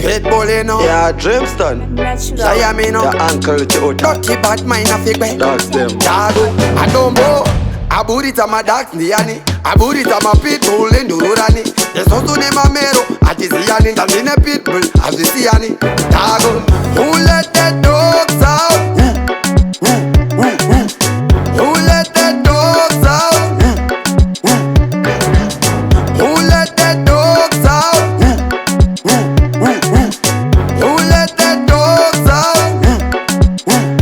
Pitbull, you know. Yeah, Dreamston. Say me no. Your uncle Chota. Dirty bad mind a figure. Dogs them. Dago, I don't know. I bought it on my dark Niani. I bought it on my pitbull in Durani. The son to name Amero. I just see an in a pitbull. As you see Annie. Dago, who let the dogs out? Who let the dogs out? Who let the dogs out? Who let the dogs out?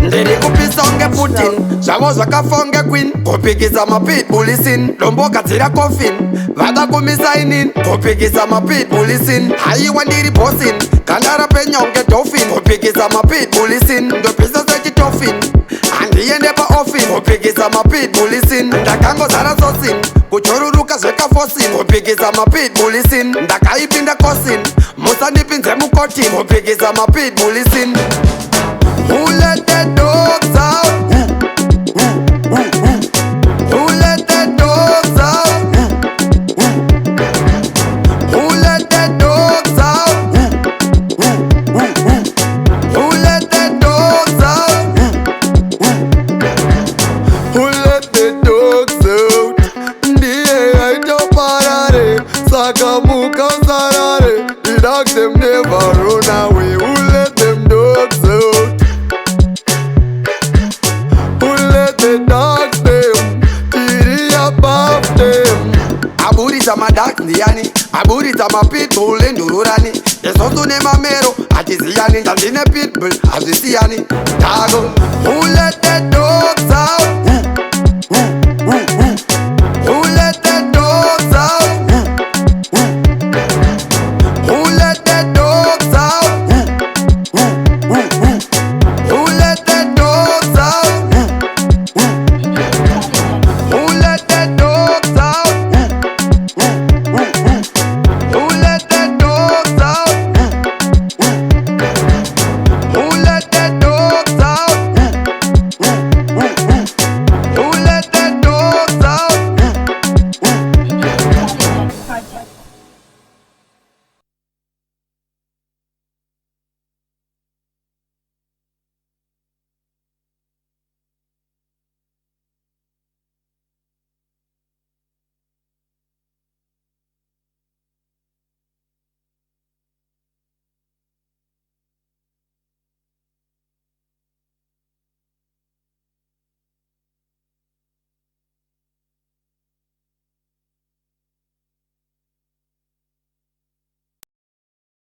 Ndiri kupisonge Putin. Shamoza kafonge queen. Kopikisa mapitbull isin. Lombo katira coffin. Vada kumisainin. Kopikisa mapitbull isin. Hayi wandiri bosin. Kandara penyonge dolphin. Kopikisa mapitbull isin. Ndo pisa seki toffin. Andiende pa offin. Kopikisa mapitbull isin. Ndakango zara sosin. Kuchoruruka zweka fosin. Kopikisa mapitbull isin. Ndakaipinda kosin. Musa nipinze mukotin. Kopikisa mapitbull isin. Who let the dogs out? Who let the dogs out? Who let the dogs out? Who let the dogs out? Who let the dogs out? Ndiye aitoparare, sakamuka sarare. The dogs them never run away. Who let them dogs out? The dogs them, tiri above them. I bought it on my dark Niani. I bought it on my pitbull in Durani. The son to name Amero. I just see an in a pitbull. As you see Annie. Dago, who let the dogs out?